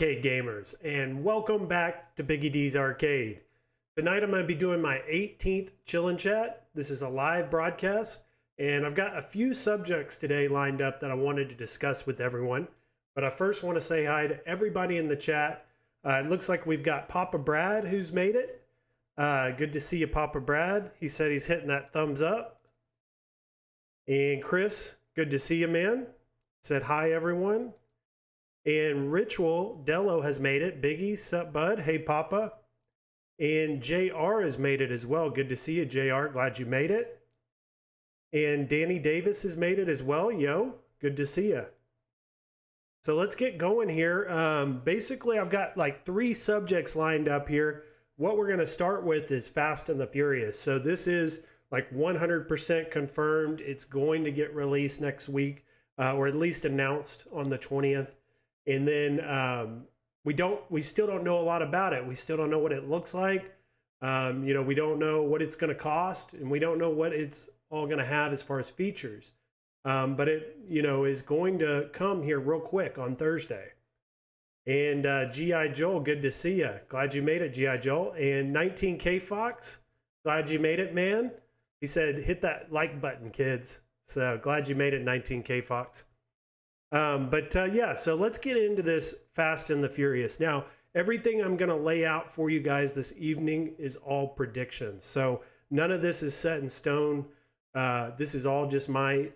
arcade gamers, and welcome back to Biggie D's Arcade. Tonight I'm going to be doing my 18th Chillin' Chat. This is a live broadcast, and I've got a few subjects today lined up that I wanted to discuss with everyone. But I first want to say hi to everybody in the chat. It looks like we've got Papa Brad who's made it. Good to see you, Papa Brad. He said he's hitting that thumbs up. And Chris, good to see you, man. Said hi, everyone. And Ritual Dello has made it. Biggie, sup, bud? Hey, Papa. And JR has made it as well. Good to see you, JR. Glad you made it. And Danny Davis has made it as well. Yo, good to see you. So let's get going here. Basically, I've got like 3 subjects lined up here. What we're going to start with is Fast and the Furious. So this is like 100% confirmed. It's going to get released next week, or at least announced on the 20th. And then we still don't know a lot about it. We still don't know what it looks like. We don't know what it's going to cost, and we don't know what it's all going to have as far as features. But it, is going to come here real quick on Thursday. And G.I. Joel, good to see you. Glad you made it, G.I. Joel. And 19K Fox, glad you made it, man. He said, hit that like button, kids. So glad you made it, 19K Fox. Yeah, so let's get into this Fast and the Furious. Now, everything I'm going to lay out for you guys this evening is all predictions. So none of this is set in stone. This is all just my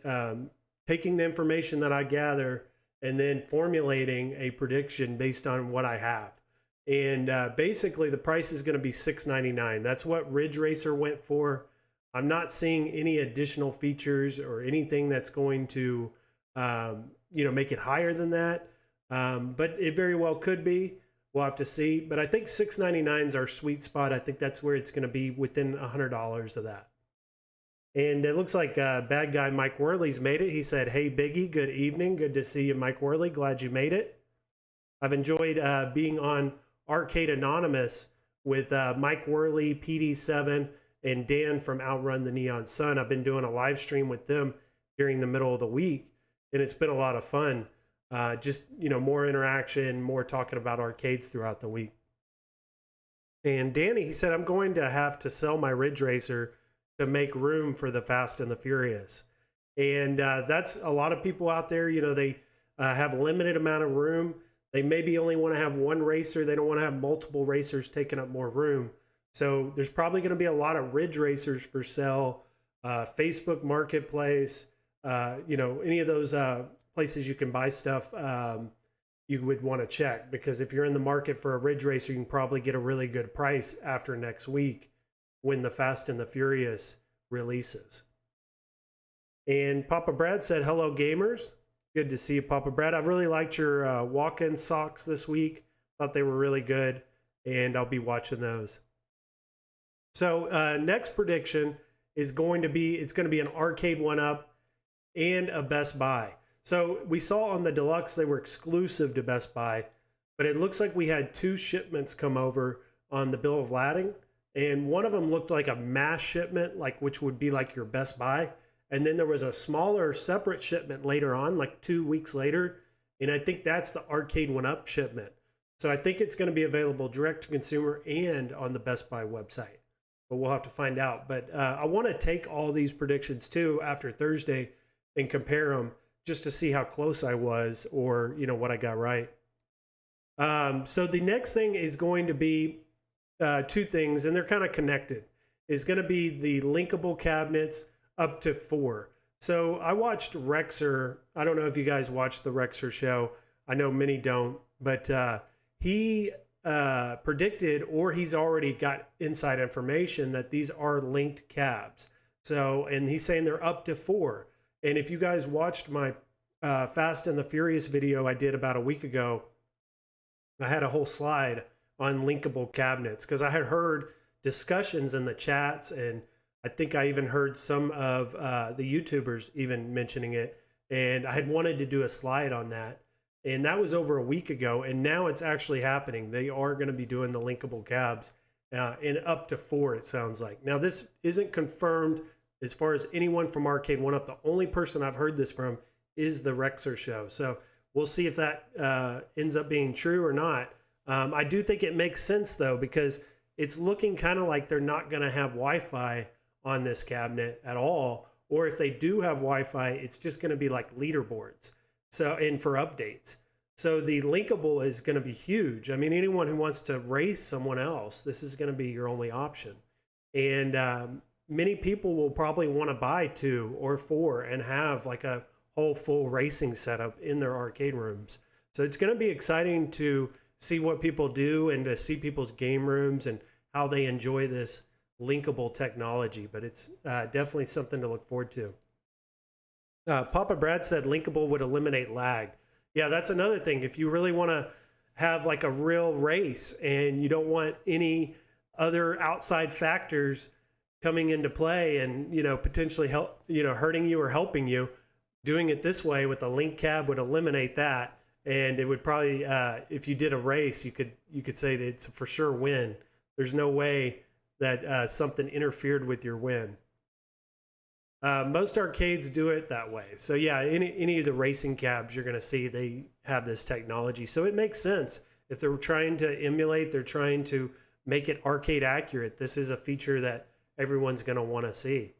taking the information that I gather and then formulating a prediction based on what I have. And basically, the price is going to be $699. That's what Ridge Racer went for. I'm not seeing any additional features or anything that's going to make it higher than that. But it very well could be. We'll have to see. But I think $699 is our sweet spot. I think that's where it's going to be within $100 of that. And it looks like bad guy Mike Worley's made it. He said, hey, Biggie, good evening. Good to see you, Mike Worley. Glad you made it. I've enjoyed being on Arcade Anonymous with Mike Worley, PD7, and Dan from Outrun the Neon Sun. I've been doing a live stream with them during the middle of the week, and it's been a lot of fun. More interaction, more talking about arcades throughout the week. And Danny, he said, I'm going to have to sell my Ridge Racer to make room for the Fast and the Furious. And that's a lot of people out there, they have a limited amount of room. They maybe only want to have one racer. They don't want to have multiple racers taking up more room. So there's probably going to be a lot of Ridge Racers for sale, Facebook Marketplace, any of those places you can buy stuff, you would want to check, because if you're in the market for a Ridge Racer, you can probably get a really good price after next week when the Fast and the Furious releases. And Papa Brad said, hello, gamers. Good to see you, Papa Brad. I've really liked your walk-in socks this week. Thought they were really good, and I'll be watching those. So next prediction is going to be, it's going to be an Arcade 1-Up and a Best Buy. So we saw on the Deluxe, they were exclusive to Best Buy, but it looks like we had 2 shipments come over on the bill of lading. And one of them looked like a mass shipment, which would be like your Best Buy. And then there was a smaller separate shipment later on, like 2 weeks later. And I think that's the Arcade 1-Up shipment. So I think it's going to be available direct to consumer and on the Best Buy website. But we'll have to find out. But I want to take all these predictions too after Thursday and compare them just to see how close I was, or, what I got right. So the next thing is going to be 2 things, and they're kind of connected. Is going to be the linkable cabinets up to 4. So I watched Rexer. I don't know if you guys watched the Rexer show. I know many don't, but he predicted, or he's already got inside information, that these are linked cabs. So, and he's saying they're up to 4. And if you guys watched my Fast and the Furious video I did about a week ago, I had a whole slide on linkable cabinets, because I had heard discussions in the chats, and I think I even heard some of the YouTubers even mentioning it, and I had wanted to do a slide on that, and that was over a week ago, and now it's actually happening. They are going to be doing the linkable cabs in up to 4, it sounds like. Now, this isn't confirmed as far as anyone from Arcade 1-Up. The only person I've heard this from is the Rexer show. So we'll see if that ends up being true or not. I do think it makes sense though, because it's looking kind of like they're not going to have Wi-Fi on this cabinet at all. Or if they do have Wi-Fi, it's just going to be like leaderboards. So, and for updates. So the linkable is going to be huge. I mean, anyone who wants to race someone else, this is going to be your only option. And many people will probably want to buy 2 or 4 and have like a whole full racing setup in their arcade rooms. So it's going to be exciting to see what people do and to see people's game rooms and how they enjoy this linkable technology. But it's definitely something to look forward to. Papa Brad said linkable would eliminate lag. Yeah, that's another thing. If you really want to have like a real race and you don't want any other outside factors coming into play and, you know, potentially hurting you or helping you, doing it this way with a link cab would eliminate that. And it would probably, if you did a race, you could say that it's a for sure win. There's no way that something interfered with your win. Most arcades do it that way. So yeah, any of the racing cabs you're going to see, they have this technology. So it makes sense. If they're trying to emulate, they're trying to make it arcade accurate, this is a feature that everyone's going to want to see.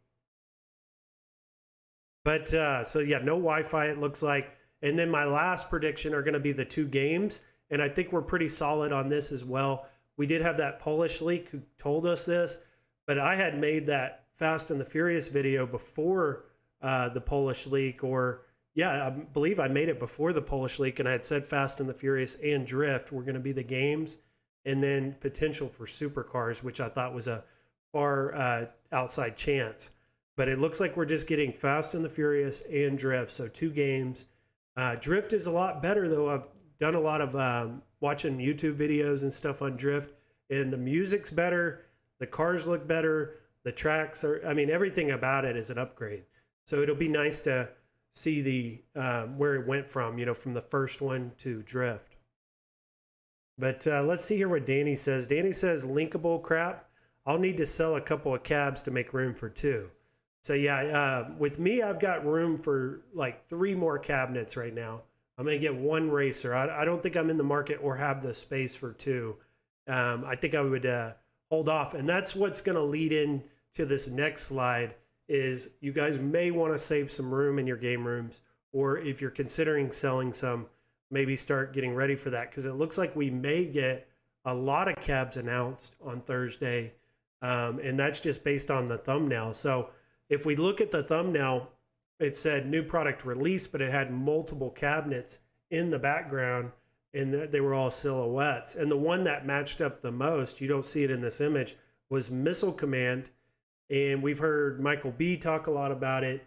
But so yeah, no Wi-Fi it looks like. And then my last prediction are going to be the 2 games. And I think we're pretty solid on this as well. We did have that Polish leak who told us this, but I had made that Fast and the Furious video before the Polish leak, or yeah, I believe I made it before the Polish leak, and I had said Fast and the Furious and Drift were going to be the games, and then potential for supercars, which I thought was a far outside chance. But it looks like we're just getting Fast and the Furious and Drift, so 2 games. Drift is a lot better though. I've done a lot of watching YouTube videos and stuff on Drift, and the music's better, the cars look better, the tracks are, I mean, everything about it is an upgrade. So it'll be nice to see the where it went from, you know, from the first one to Drift. But let's see here what Danny says. Danny says linkable crap. I'll need to sell a couple of cabs to make room for 2. So yeah, with me, I've got room for like 3 more cabinets right now. I'm going to get 1 racer. I don't think I'm in the market or have the space for 2. I think I would hold off. And that's what's going to lead in to this next slide is you guys may want to save some room in your game rooms, or if you're considering selling some, maybe start getting ready for that, because it looks like we may get a lot of cabs announced on Thursday, and that's just based on the thumbnail. So if we look at the thumbnail, it said new product release, but it had multiple cabinets in the background, and they were all silhouettes. And the one that matched up the most, you don't see it in this image, was Missile Command. And we've heard Michael B talk a lot about it.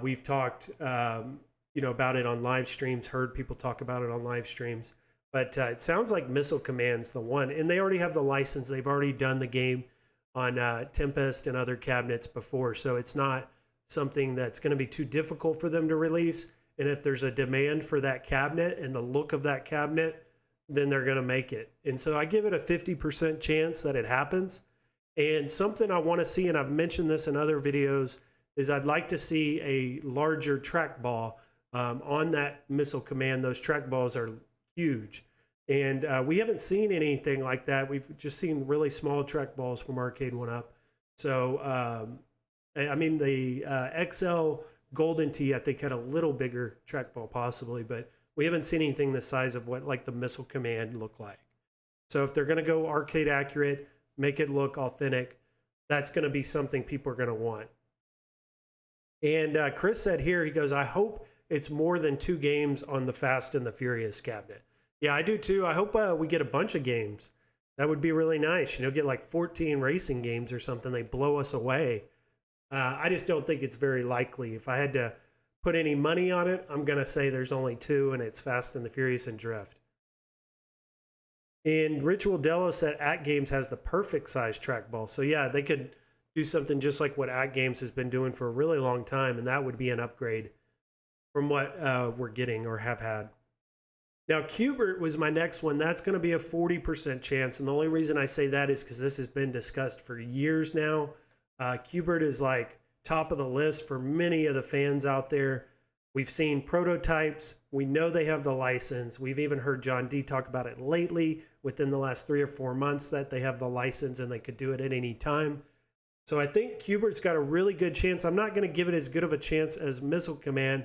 We've talked, about it on live streams, heard people talk about it on live streams. But it sounds like Missile Command's the one. And they already have the license. They've already done the game on Tempest and other cabinets before. So it's not something that's going to be too difficult for them to release. And if there's a demand for that cabinet and the look of that cabinet, then they're going to make it. And so I give it a 50% chance that it happens. And something I want to see, and I've mentioned this in other videos, is I'd like to see a larger trackball on that Missile Command. Those trackballs are huge. And we haven't seen anything like that. We've just seen really small trackballs from Arcade 1UP. So, I mean, the XL Golden Tee, I think, had a little bigger trackball possibly, but we haven't seen anything the size of what like the Missile Command looked like. So if they're going to go arcade accurate, make it look authentic, that's going to be something people are going to want. And Chris said here, he goes, I hope it's more than 2 games on the Fast and the Furious cabinet. Yeah, I do too. I hope we get a bunch of games. That would be really nice. You know, get like 14 racing games or something. They blow us away. I just don't think it's very likely. If I had to put any money on it, I'm going to say there's only 2, and it's Fast and the Furious and Drift. And Ritual Dello said At Games has the perfect size trackball. So yeah, they could do something just like what At Games has been doing for a really long time, and that would be an upgrade from what we're getting or have had. Now, Qbert was my next one. That's going to be a 40% chance, and the only reason I say that is because this has been discussed for years now. Qbert is like top of the list for many of the fans out there. We've seen prototypes. We know they have the license. We've even heard John D talk about it lately within the last 3 or 4 months that they have the license and they could do it at any time. So I think Q*bert's got a really good chance. I'm not going to give it as good of a chance as Missile Command.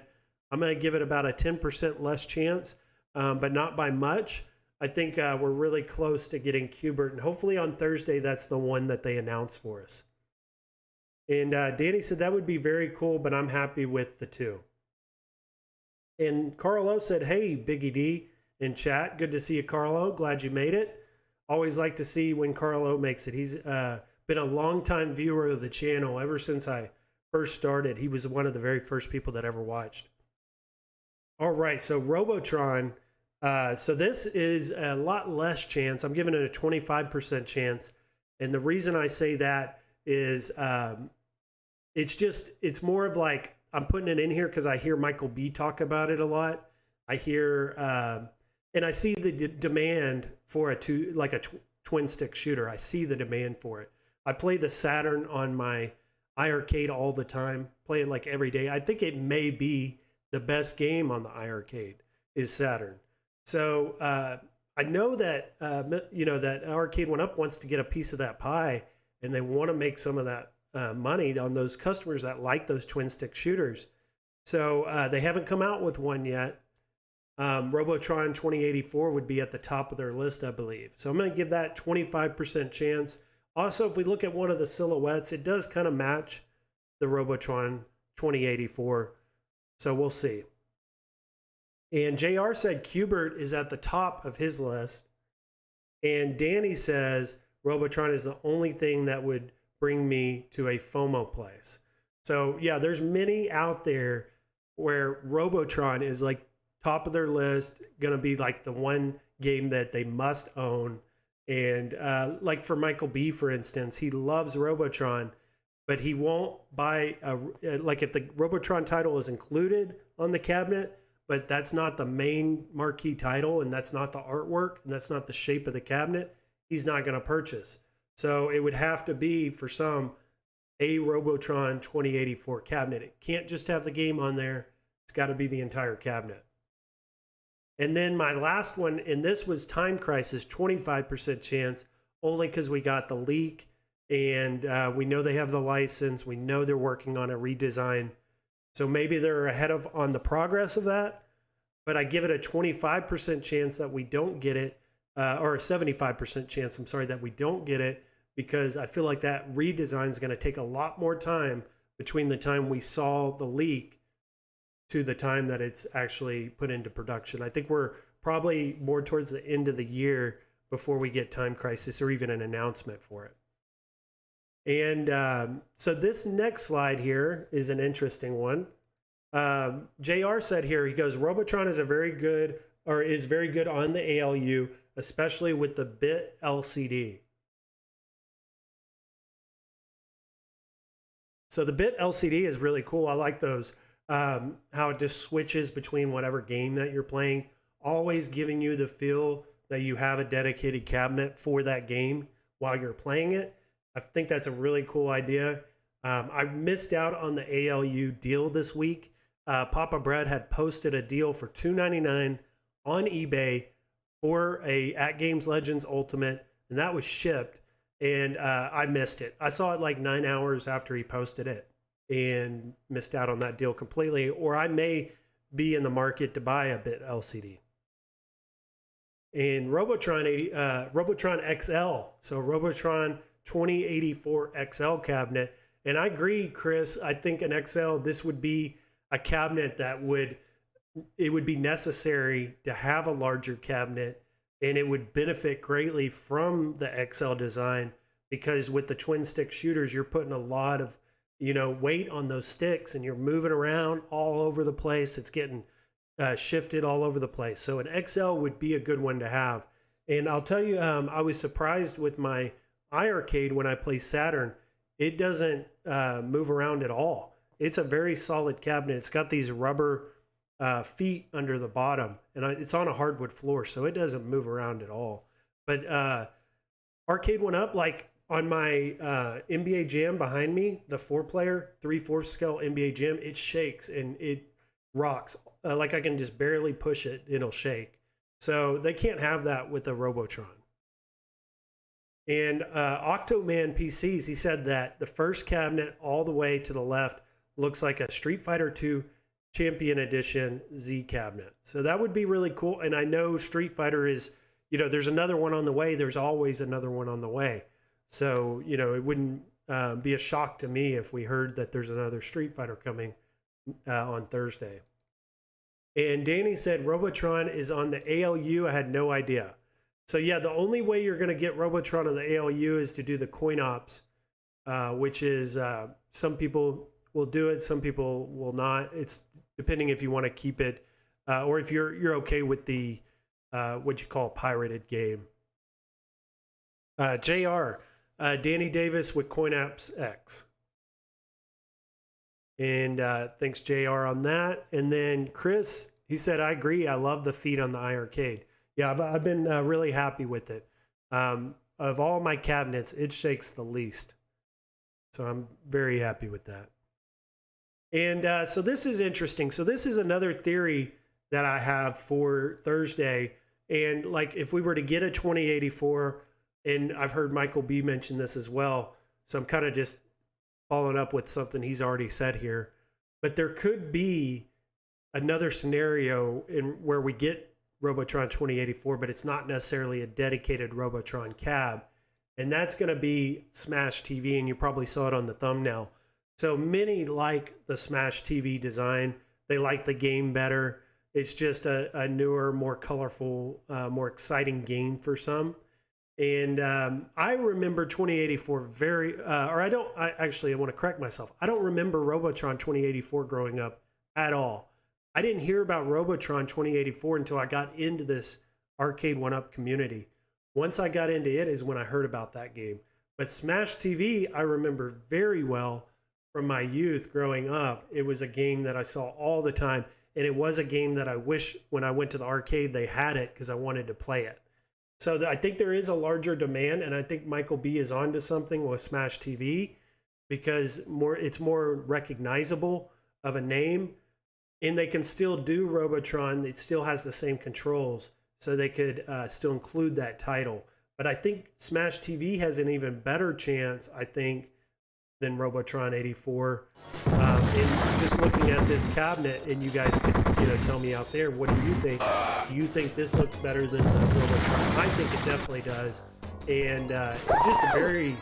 I'm going to give it about a 10% less chance, but not by much. I think we're really close to getting Q*bert, and hopefully on Thursday, that's the one that they announce for us. And Danny said that would be very cool, but I'm happy with the 2. And Carlo said, hey, Biggie D in chat. Good to see you, Carlo. Glad you made it. Always like to see when Carlo makes it. He's been a longtime viewer of the channel ever since I first started. He was one of the very first people that ever watched. All right, so Robotron. So this is a lot less chance. I'm giving it a 25% chance. And the reason I say that is it's more of like, I'm putting it in here because I hear Michael B talk about it a lot. I hear, and I see the demand for a twin stick shooter. I see the demand for it. I play the Saturn on my iArcade all the time, play it like every day. I think it may be the best game on the iArcade is Saturn. So I know that, that Arcade 1-Up wants to get a piece of that pie, and they want to make some of that money on those customers that like those twin stick shooters. So they haven't come out with one yet. Robotron 2084 would be at the top of their list, I believe. So I'm going to give that 25% chance. Also, if we look at one of the silhouettes, it does kind of match the Robotron 2084. So we'll see. And JR said Q*bert is at the top of his list. And Danny says Robotron is the only thing that would bring me to a FOMO place. So yeah, there's many out there where Robotron is like top of their list, gonna be like the one game that they must own. And like for Michael B, for instance, he loves Robotron, but he won't buy like if the Robotron title is included on the cabinet, but that's not the main marquee title, and that's not the artwork, and that's not the shape of the cabinet, he's not gonna purchase. So it would have to be, for some, a Robotron 2084 cabinet. It can't just have the game on there. It's got to be the entire cabinet. And then my last one, and this was Time Crisis, 25% chance, only because we got the leak, and we know they have the license. We know they're working on a redesign. So maybe they're ahead on the progress of that, but I give it a 25% chance that we don't get it. Or a 75% chance, I'm sorry, that we don't get it, because I feel like that redesign is going to take a lot more time between the time we saw the leak to the time that it's actually put into production. I think we're probably more towards the end of the year before we get Time Crisis or even an announcement for it. And so this next slide here is an interesting one. JR said here, he goes, Robotron is very good on the ALU, especially with the bit LCD. So the bit LCD is really cool. I like those, how it just switches between whatever game that you're playing, always giving you the feel that you have a dedicated cabinet for that game while you're playing it. I think that's a really cool idea. I missed out on the ALU deal this week. Papa Brad had posted a deal for $2.99 on eBay for a At Games Legends Ultimate, and that was shipped, and I missed it. I saw it like 9 hours after he posted it and missed out on that deal completely, or I may be in the market to buy a bit LCD. And Robotron XL, so Robotron 2084 XL cabinet, and I agree, Chris, I think an XL, this would be a cabinet that would be necessary to have a larger cabinet, and it would benefit greatly from the XL design, because with the twin stick shooters, you're putting a lot of, weight on those sticks, and you're moving around all over the place. It's getting shifted all over the place. So an XL would be a good one to have. And I'll tell you, I was surprised with my iArcade when I play Saturn. It doesn't move around at all. It's a very solid cabinet. It's got these rubber feet under the bottom, and it's on a hardwood floor, so it doesn't move around at all. But Arcade 1-Up, like on my NBA Jam behind me, the 4-player 3/4 scale NBA Jam, it shakes, and rocks. Like I can just barely push it, it'll shake. So they can't have that with a Robotron. And Octoman PCs, he said that the first cabinet all the way to the left looks like a Street Fighter II Champion Edition Z cabinet. So that would be really cool. And I know Street Fighter is, there's another one on the way. There's always another one on the way. So, it wouldn't be a shock to me if we heard that there's another Street Fighter coming on Thursday. And Danny said Robotron is on the ALU. I had no idea. So yeah, the only way you're going to get Robotron on the ALU is to do the coin ops, which is some people will do it, some people will not. It's depending if you want to keep it or if you're okay with the what you call pirated game. JR, Danny Davis with Coin Apps X. And thanks JR on that. And then Chris, he said, I agree. I love the feed on the iArcade. Yeah, I've been really happy with it. Of all my cabinets, it shakes the least. So I'm very happy with that. And so this is interesting. So this is another theory that I have for Thursday. And like if we were to get a 2084, and I've heard Michael B mention this as well. So I'm kind of just following up with something he's already said here. But there could be another scenario in where we get Robotron 2084, but it's not necessarily a dedicated Robotron cab. And that's going to be Smash TV, and you probably saw it on the thumbnail. So many like the Smash TV design. They like the game better. It's just a newer, more colorful, more exciting game for some. And I remember 2084 I want to correct myself. I don't remember Robotron 2084 growing up at all. I didn't hear about Robotron 2084 until I got into this Arcade 1-Up community. Once I got into it is when I heard about that game. But Smash TV, I remember very well from my youth growing up. It was a game that I saw all the time. And it was a game that I wish when I went to the arcade they had it because I wanted to play it. So I think there is a larger demand, and I think Michael B is onto something with Smash TV because it's more recognizable of a name. And they can still do Robotron. It still has the same controls, so they could still include that title. But I think Smash TV has an even better chance, I think, than Robotron 84. And just looking at this cabinet, and you guys could, tell me out there, what do you think? Do you think this looks better than the Robotron? I think it definitely does. And just a very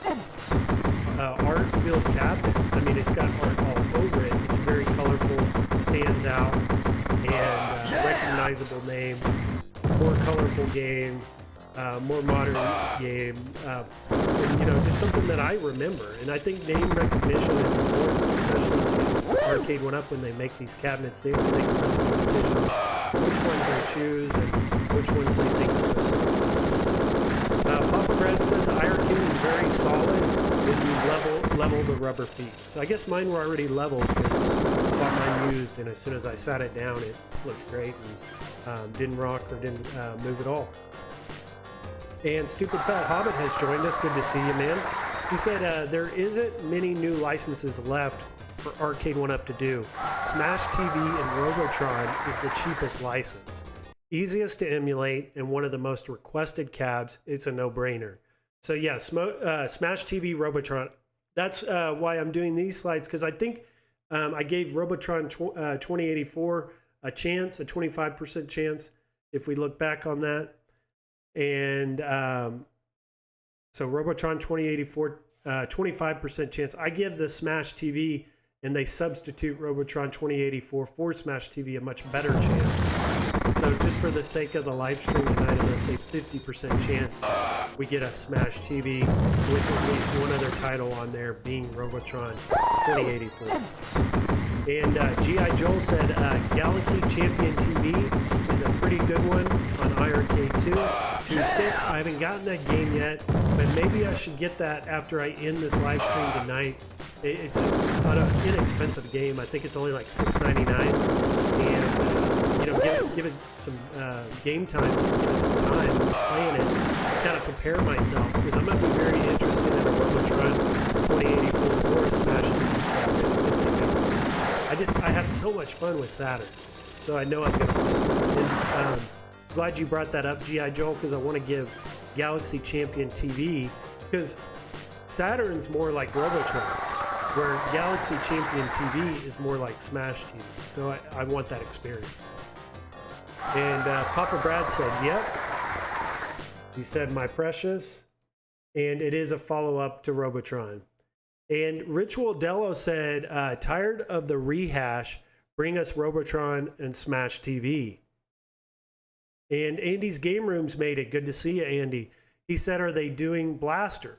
art-filled cabinet. I mean, it's got art all over it. It's very colorful, stands out, and recognizable name, more colorful game, more modern game, and, just something that I remember. And I think name recognition is important, especially to Arcade 1-Up when they make these cabinets. They have to make a decision which ones they choose and which ones they think are the simplest. Papa Brad said the iArcade is very solid when you level the rubber feet. So I guess mine were already leveled because I bought mine used, and as soon as I sat it down, it looked great and didn't rock or didn't move at all. And Stupid Fat Hobbit has joined us. Good to see you, man. He said there isn't many new licenses left for Arcade 1-Up to do. Smash TV and Robotron is the cheapest license. Easiest to emulate and one of the most requested cabs. It's a no-brainer. So yeah, Smash TV, Robotron. That's why I'm doing these slides, because I think I gave Robotron 2084 a chance, a 25% chance, if we look back on that. And so Robotron 2084, 25% chance. I give the Smash TV, and they substitute Robotron 2084 for Smash TV a much better chance. So just for the sake of the live stream tonight, I'm going to say 50% chance we get a Smash TV with at least one other title on there, being Robotron 2084. And G.I. Joel said Galaxy Champion TV is a pretty good one on iArcade 2. 2 sticks. I haven't gotten that game yet, but maybe I should get that after I end this live stream tonight. It's an inexpensive game. I think it's only like $6.99, and give it some game time, give it some time playing it, kind of prepare myself, because I'm going to be very interested in a Robotron 2084 or a Smash TV cabinet. I I have so much fun with Saturn. So I know I'm going to win. And glad you brought that up, G.I. Joel, because I want to give Galaxy Champion TV, because Saturn's more like Robotron, where Galaxy Champion TV is more like Smash TV. So I want that experience. And Papa Brad said, yep. He said, my precious. And it is a follow-up to Robotron. And Ritual Dello said, tired of the rehash, bring us Robotron and Smash TV. And Andy's Game Rooms made it. Good to see you, Andy. He said, are they doing Blaster?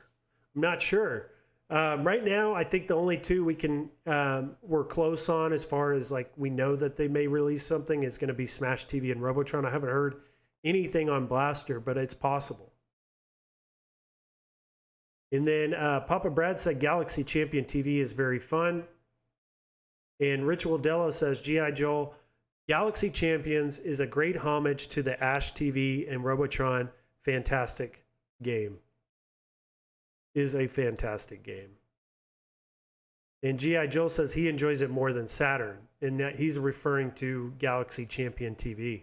I'm not sure. Right now, I think the only two we can we're close on as far as like we know that they may release something is going to be Smash TV and Robotron. I haven't heard anything on Blaster, but it's possible. And then Papa Brad said Galaxy Champion TV is very fun. And Ritual Dello says G.I. Joel, Galaxy Champions is a great homage to the Ash TV and Robotron. Fantastic game. Is a fantastic game. And G.I. Joel says he enjoys it more than Saturn, and that he's referring to Galaxy Champion TV.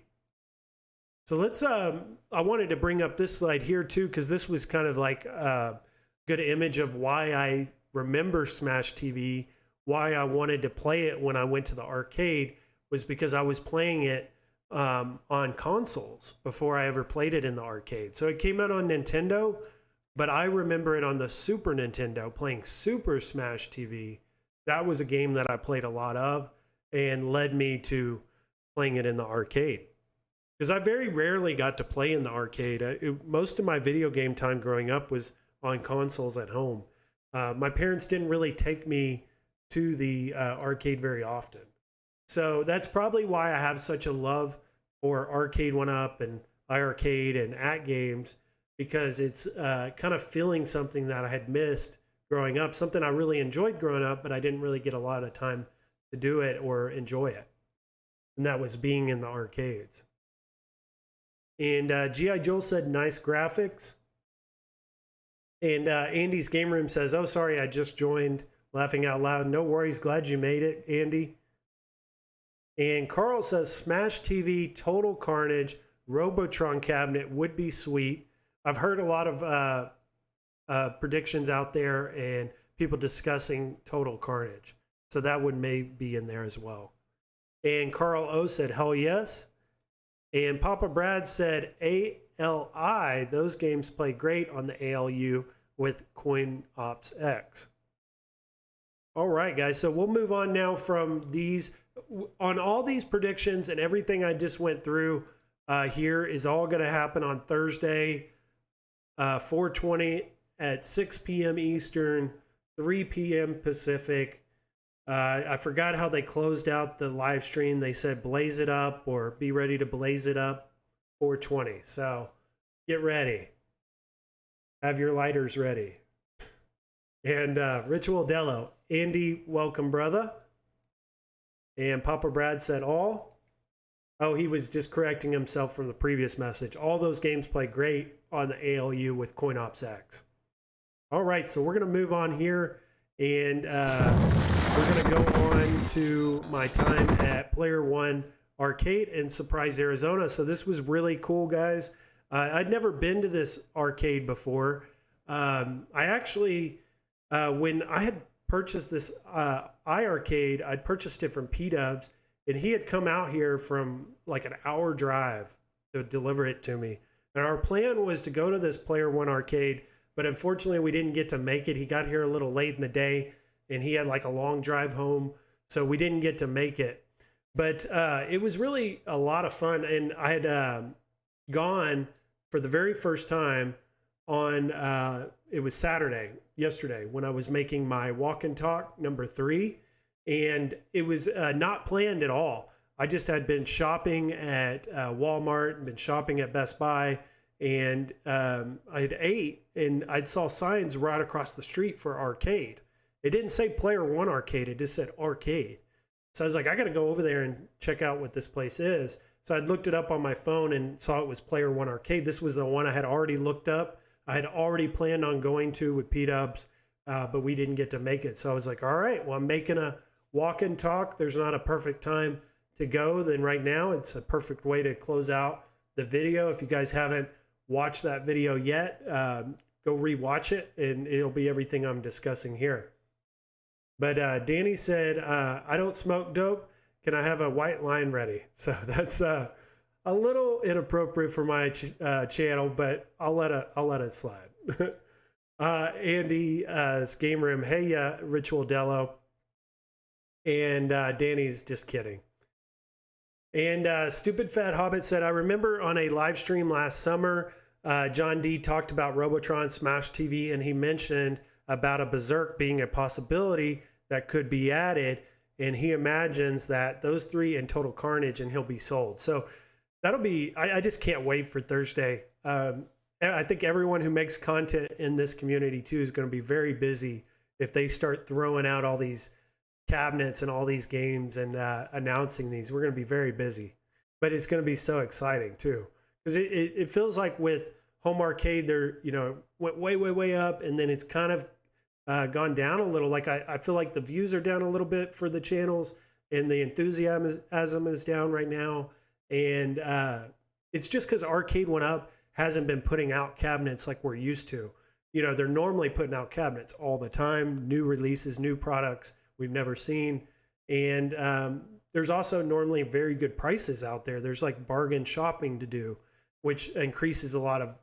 So let's, I wanted to bring up this slide here too, because this was kind of like a good image of why I remember Smash TV, why I wanted to play it when I went to the arcade, was because I was playing it on consoles before I ever played it in the arcade. So it came out on Nintendo, but I remember it on the Super Nintendo playing Super Smash TV. That was a game that I played a lot of and led me to playing it in the arcade. Because I very rarely got to play in the arcade. Most of my video game time growing up was on consoles at home. My parents didn't really take me to the arcade very often. So that's probably why I have such a love for Arcade 1-Up and iArcade and At Games, because it's kind of feeling something that I had missed growing up, something I really enjoyed growing up, but I didn't really get a lot of time to do it or enjoy it. And that was being in the arcades. And G.I. Joel said, nice graphics. And Andy's Game Room says, oh, sorry, I just joined, laughing out loud. No worries, glad you made it, Andy. And Carl says, Smash TV, Total Carnage, Robotron cabinet would be sweet. I've heard a lot of predictions out there and people discussing Total Carnage. So that would may be in there as well. And Carl O said, hell yes. And Papa Brad said, ALI, those games play great on the ALU with Coin Ops X. All right, guys. So we'll move on now from these. On all these predictions and everything I just went through here is all going to happen on Thursday, 4/20 at 6 p.m. Eastern, 3 p.m. Pacific. I forgot how they closed out the live stream. They said blaze it up or be ready to blaze it up, 4/20. So get ready. Have your lighters ready. And Ritual Dello, Andy, welcome, brother. And Papa Brad said all. Oh, he was just correcting himself from the previous message. All those games play great on the ALU with Coin Ops X. All right, so we're going to move on here, and we're going to go on to my time at Player One Arcade in Surprise, Arizona. So this was really cool, guys. I'd never been to this arcade before. I actually, when I had purchased this iArcade, I'd purchased it from P-Dubs, and he had come out here from like an hour drive to deliver it to me. And our plan was to go to this Player One Arcade, but unfortunately we didn't get to make it. He got here a little late in the day, and he had like a long drive home, so we didn't get to make it. But it was really a lot of fun, and I had gone for the very first time on, it was Saturday, yesterday, when I was making my walk and talk number 3, and it was not planned at all. I just had been shopping at Walmart and been shopping at Best Buy, and I had ate, and I saw signs right across the street for arcade. It didn't say Player One Arcade, it just said arcade. So I was like, I got to go over there and check out what this place is. So I looked it up on my phone and saw it was Player One Arcade. This was the one I had already looked up. I had already planned on going to with P-Dubs, but we didn't get to make it. So I was like, all right, well, I'm making a walk and talk, there's not a perfect time to go, then right now it's a perfect way to close out the video. If you guys haven't watched that video yet, go rewatch it and it'll be everything I'm discussing here. But Danny said, I don't smoke dope. Can I have a white line ready? So that's a little inappropriate for my channel, but I'll let it slide. Andy's Game Room, hey, Ritual Dello. And Danny's just kidding. And Stupid Fat Hobbit said, I remember on a live stream last summer, John D talked about Robotron Smash TV, and he mentioned about a Berserk being a possibility that could be added. And he imagines that those 3 in Total Carnage, and he'll be sold. So that'll be, I just can't wait for Thursday. I think everyone who makes content in this community too is going to be very busy if they start throwing out all these cabinets and all these games and announcing these. We're going to be very busy, but it's going to be so exciting too, because it feels like with home arcade, they're, you know, went way up, and then it's kind of gone down a little. Like I feel like the views are down a little bit for the channels, and the enthusiasm is down right now. And it's just because arcade went up, hasn't been putting out cabinets like we're used to. You know, they're normally putting out cabinets all the time, new releases, new products we've never seen. And there's also normally very good prices out there. There's like bargain shopping to do, which increases a lot of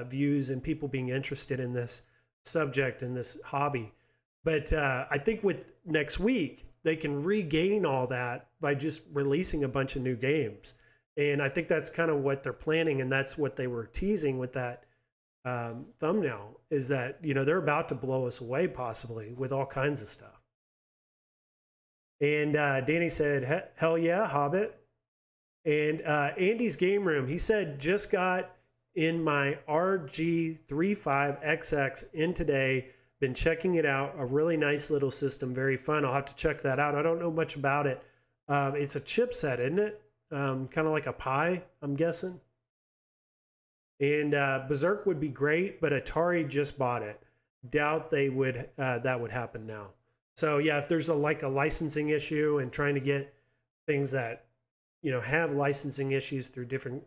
views and people being interested in this subject and this hobby. But I think with next week, they can regain all that by just releasing a bunch of new games. And I think that's kind of what they're planning, and that's what they were teasing with that thumbnail, is that, you know, they're about to blow us away possibly with all kinds of stuff. And Danny said, hell yeah, Hobbit. And Andy's Game Room, he said, just got in my RG35XX in today, been checking it out, a really nice little system, very fun. I'll have to check that out. I don't know much about it. It's a chipset, isn't it? Kind of like a Pi, I'm guessing. And Berserk would be great, but Atari just bought it. Doubt they would that would happen now. So yeah, if there's a licensing issue and trying to get things that, you know, have licensing issues through different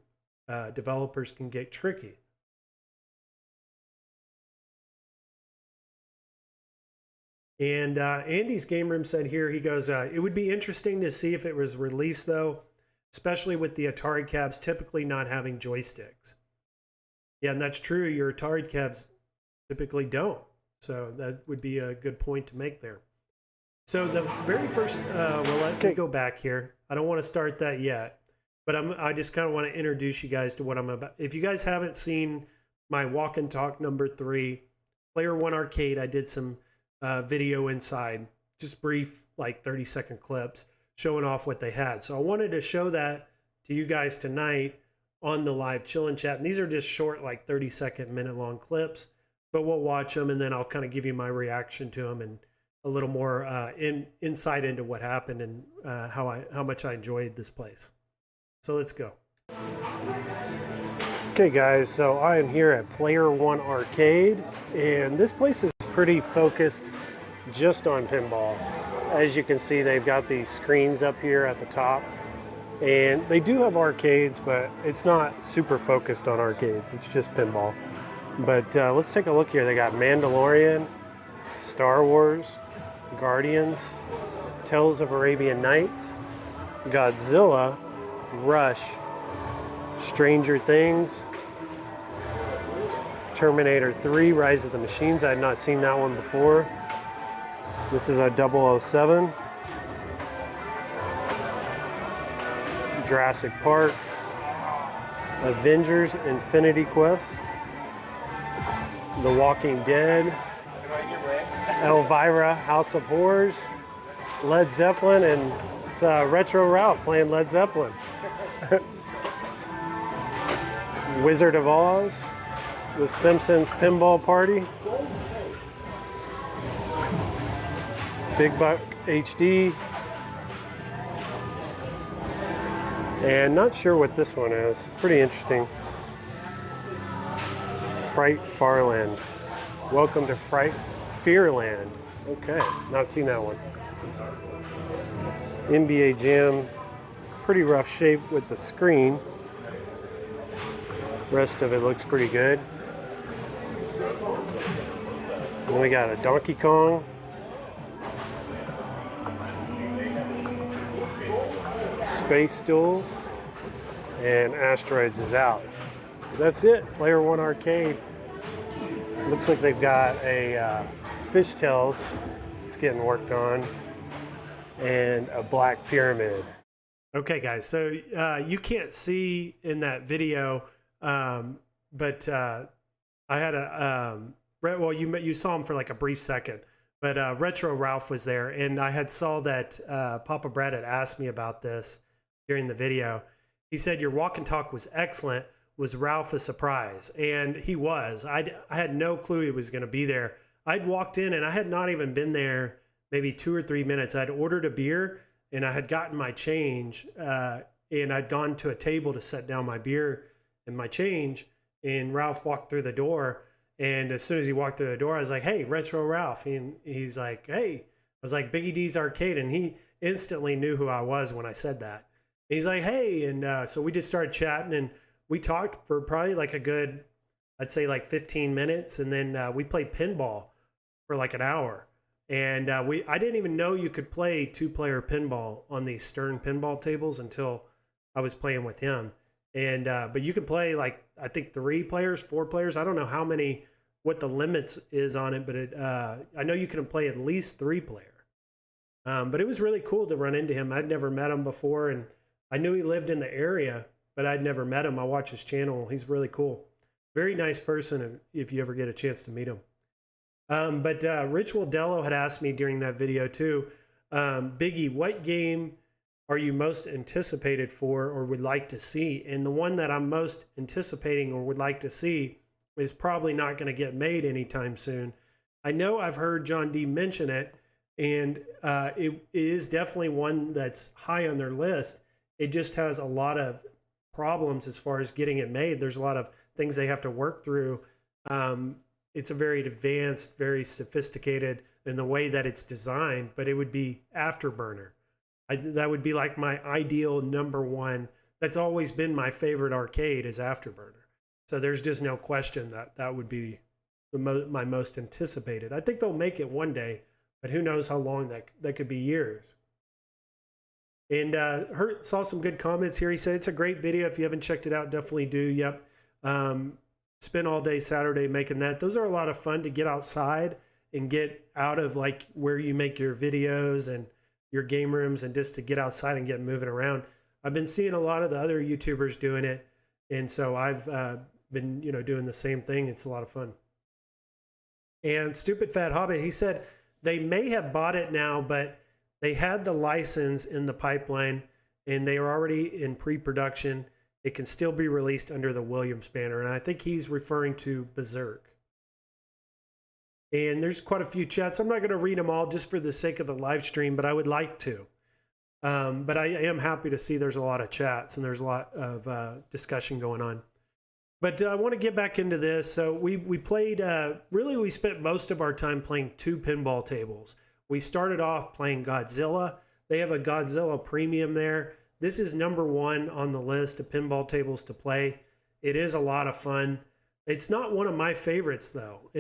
developers can get tricky. And Andy's Game Room said here, he goes, it would be interesting to see if it was released though, especially with the Atari cabs typically not having joysticks. Yeah, and that's true. Your Atari cabs typically don't. So that would be a good point to make there. So the very first, well, let me go back here. I don't want to start that yet, but I just kind of want to introduce you guys to what I'm about. If you guys haven't seen my walk and talk number 3, Player One Arcade, I did some video inside, just brief, like 30-second clips showing off what they had. So I wanted to show that to you guys tonight on the live chill and chat. And these are just short, like 30-second, minute-long clips, but we'll watch them and then I'll kind of give you my reaction to them and a little more insight into what happened and how much I enjoyed this place. So let's go. Okay guys, so I am here at Player One Arcade, and this place is pretty focused just on pinball. As you can see, they've got these screens up here at the top, and they do have arcades, but it's not super focused on arcades. It's just pinball. But let's take a look here. They got Mandalorian, Star Wars, Guardians, Tales of Arabian Nights, Godzilla, Rush, Stranger Things, Terminator 3, Rise of the Machines. I had not seen that one before. This is a 007. Jurassic Park, Avengers, Infinity Quest, The Walking Dead, Elvira, House of Horrors, Led Zeppelin, and it's Retro Ralph playing Led Zeppelin. Wizard of Oz, The Simpsons Pinball Party, Big Buck HD, and not sure what this one is. Pretty interesting. Fright Farland. Welcome to Fright Fearland. Okay, not seen that one. NBA Jam, pretty rough shape with the screen. Rest of it looks pretty good. And we got a Donkey Kong. Space Duel. And Asteroids is out. That's it. Player One Arcade. Looks like they've got a Fishtails. It's getting worked on. And a Black Pyramid. Okay, guys. So you can't see in that video, but I had a well, you saw him for like a brief second, but Retro Ralph was there, and I had saw that Papa Brad had asked me about this during the video. He said your walk and talk was excellent. Was Ralph a surprise? And he was. I had no clue he was going to be there. I'd walked in and I had not even been there maybe 2 or 3 minutes. I'd ordered a beer and I had gotten my change, and I'd gone to a table to set down my beer and my change, and Ralph walked through the door. And as soon as he walked through the door, I was like, hey, Retro Ralph. And he's like, hey. I was like, Biggie D's Arcade. And he instantly knew who I was when I said that. And he's like, hey. And so we just started chatting, and we talked for probably like a good, I'd say like 15 minutes. And then we played pinball for like an hour. And I didn't even know you could play 2-player pinball on these Stern pinball tables until I was playing with him. And but you can play like, I think 3 players, 4 players. I don't know how many, what the limits is on it, but I know you can play at least 3-player. But it was really cool to run into him. I'd never met him before, and I knew he lived in the area, but I'd never met him. I watch his channel. He's really cool. Very nice person if you ever get a chance to meet him. But Rich Wildello had asked me during that video too, Biggie, what game are you most anticipated for or would like to see? And the one that I'm most anticipating or would like to see is probably not going to get made anytime soon. I know I've heard John D mention it, and it is definitely one that's high on their list. It just has a lot of problems as far as getting it made. There's a lot of things they have to work through. It's a very advanced, very sophisticated in the way that it's designed, but it would be Afterburner. That would be like my ideal number one. That's always been my favorite arcade is Afterburner. So there's just no question that that would be my most anticipated. I think they'll make it one day, but who knows how long that could be years. And saw some good comments here. He said, it's a great video. If you haven't checked it out, definitely do. Yep. Spent all day Saturday making that. Those are a lot of fun to get outside and get out of like where you make your videos and your game rooms, and just to get outside and get moving around. I've been seeing a lot of the other YouTubers doing it, and so I've been doing the same thing. It's a lot of fun. And Stupid Fat Hobbit, he said they may have bought it now, but they had the license in the pipeline and they are already in pre-production. It can still be released under the Williams banner, and I think he's referring to Berserk. And there's quite a few chats. I'm not going to read them all just for the sake of the live stream, but I would like to. But I am happy to see there's a lot of chats and there's a lot of discussion going on. But I want to get back into this. So we played, really we spent most of our time playing 2 pinball tables. We started off playing Godzilla. They have a Godzilla Premium there. This is number 1 on the list of pinball tables to play. It is a lot of fun. It's not one of my favorites, though.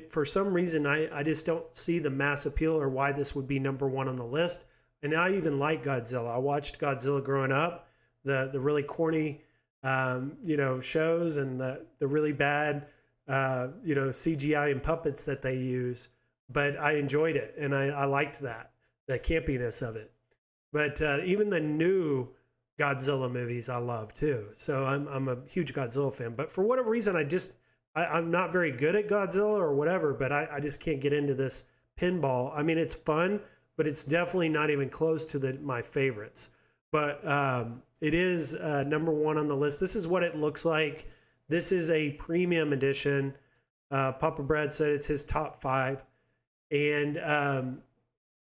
For some reason, I just don't see the mass appeal or why this would be number 1 on the list. And I even like Godzilla. I watched Godzilla growing up, the really corny, shows, and the really bad, CGI and puppets that they use. But I enjoyed it, and I liked that, the campiness of it. But even the new Godzilla movies I love too. So I'm a huge Godzilla fan. But for whatever reason, I'm not very good at Godzilla or whatever, but I just can't get into this pinball. I mean, it's fun, but it's definitely not even close to my favorites. But it is number 1 on the list. This is what it looks like. This is a premium edition. Papa Brad said it's his top 5. And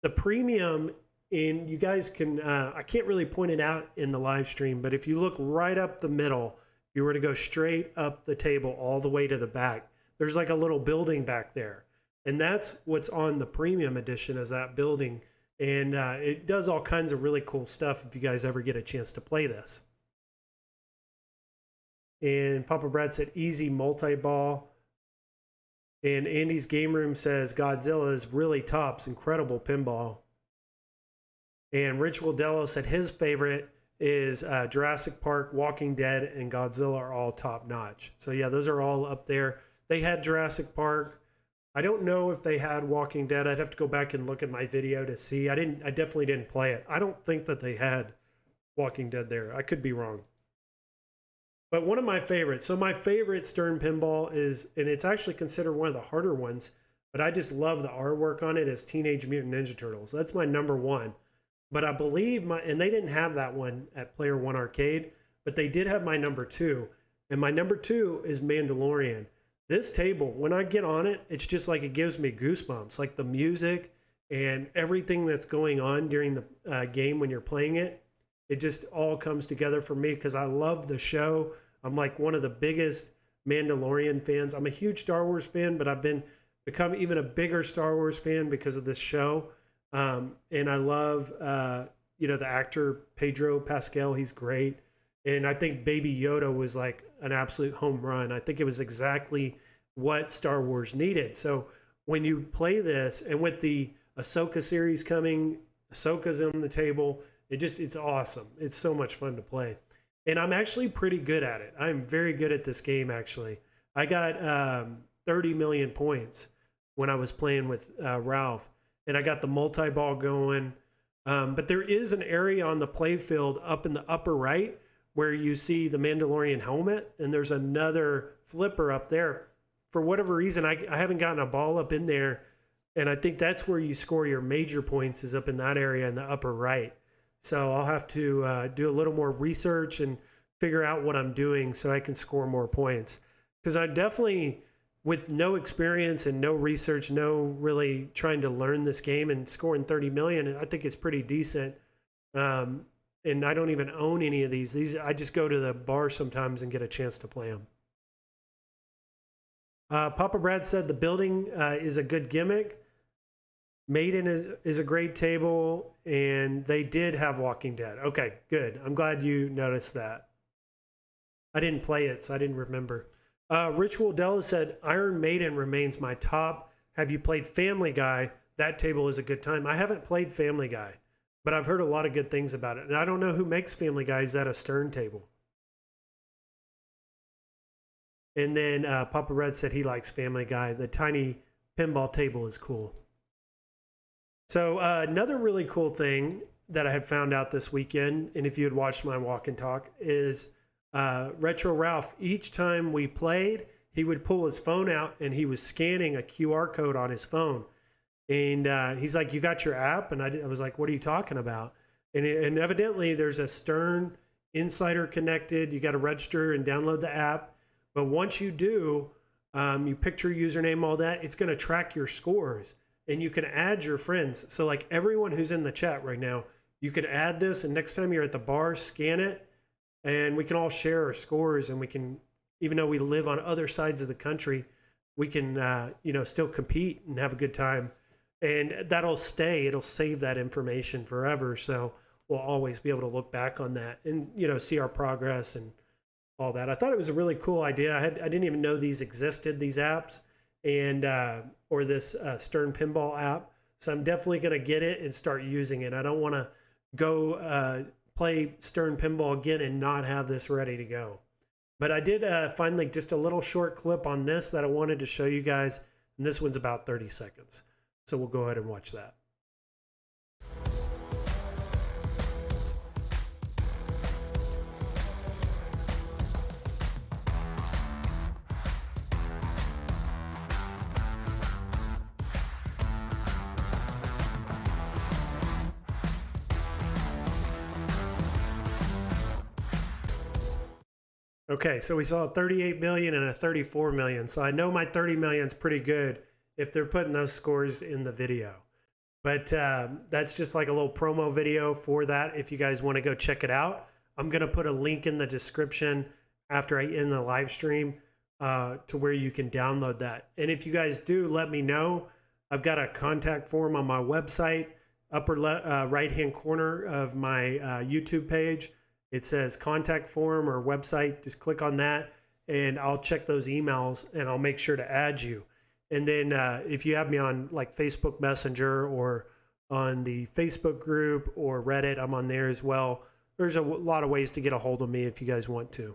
the premium, and you guys can, I can't really point it out in the live stream, but if you look right up the middle, if you were to go straight up the table all the way to the back, there's like a little building back there. And that's what's on the premium edition, is that building. And it does all kinds of really cool stuff if you guys ever get a chance to play this. And Papa Brad said easy multi-ball. And Andy's Game Room says Godzilla is really tops, incredible pinball. And Rich Wildello said his favorite is Jurassic Park, Walking Dead, and Godzilla are all top notch. So yeah, those are all up there. They had Jurassic Park. I don't know if they had Walking Dead. I'd have to go back and look at my video to see. I definitely didn't play it. I don't think that they had Walking Dead there. I could be wrong. But one of my favorites. So my favorite Stern pinball is, and it's actually considered one of the harder ones, but I just love the artwork on it, is Teenage Mutant Ninja Turtles. That's my number one. But I believe and they didn't have that one at Player One Arcade, but they did have my number two. And my number two is Mandalorian. This table, when I get on it, it's just like it gives me goosebumps. Like the music and everything that's going on during the game when you're playing it, it just all comes together for me because I love the show. I'm like one of the biggest Mandalorian fans. I'm a huge Star Wars fan, but I've become even a bigger Star Wars fan because of this show. And I love, the actor Pedro Pascal. He's great. And I think Baby Yoda was like an absolute home run. I think it was exactly what Star Wars needed. So when you play this, and with the Ahsoka series coming, Ahsoka's on the table, it's awesome. It's so much fun to play. And I'm actually pretty good at it. I'm very good at this game, actually. I got 30 million points when I was playing with Ralph. And I got the multi-ball going. But there is an area on the play field up in the upper right where you see the Mandalorian helmet, and there's another flipper up there. For whatever reason, I haven't gotten a ball up in there, and I think that's where you score your major points, is up in that area in the upper right. So I'll have to do a little more research and figure out what I'm doing so I can score more points. Because I definitely, with no experience and no research, no really trying to learn this game, and scoring 30 million, I think it's pretty decent. And I don't even own any of these. I just go to the bar sometimes and get a chance to play them. Papa Brad said the building is a good gimmick. Maiden is a great table, and they did have Walking Dead. Okay, good. I'm glad you noticed that. I didn't play it, so I didn't remember. Rich Wildello said Iron Maiden remains my top. Have you played Family Guy? That table is a good time. I haven't played Family Guy, but I've heard a lot of good things about it. And I don't know who makes Family Guy. Is that a Stern table? And then Papa Red said he likes Family Guy. The tiny pinball table is cool. So another really cool thing that I had found out this weekend, and if you had watched my walk and talk, is Retro Ralph. Each time we played, he would pull his phone out and he was scanning a QR code on his phone. And he's like, "You got your app?" And I was like, "What are you talking about?" And evidently there's a Stern Insider connected. You got to register and download the app. But once you do, you pick your username, all that, it's going to track your scores. And you can add your friends. So like everyone who's in the chat right now, you can add this. And next time you're at the bar, scan it. And we can all share our scores. And we can, even though we live on other sides of the country, we can, still compete and have a good time. And that'll stay. It'll save that information forever. So we'll always be able to look back on that and, see our progress and all that. I thought it was a really cool idea. I didn't even know these existed, these apps, and or this Stern Pinball app. So I'm definitely going to get it and start using it. I don't want to go play Stern Pinball again and not have this ready to go. But I did find like just a little short clip on this that I wanted to show you guys. And this one's about 30 seconds. So we'll go ahead and watch that. Okay, so we saw a 38 million and a 34 million. So I know my 30 million is pretty good if they're putting those scores in the video. But that's just like a little promo video for that. If you guys want to go check it out, I'm going to put a link in the description after I end the live stream to where you can download that. And if you guys do, let me know. I've got a contact form on my website. upper right hand corner of my YouTube page. It says contact form or website. Just click on that and I'll check those emails and I'll make sure to add you. And then if you have me on like Facebook Messenger or on the Facebook group or Reddit, I'm on there as well. There's a lot of ways to get a hold of me if you guys want to.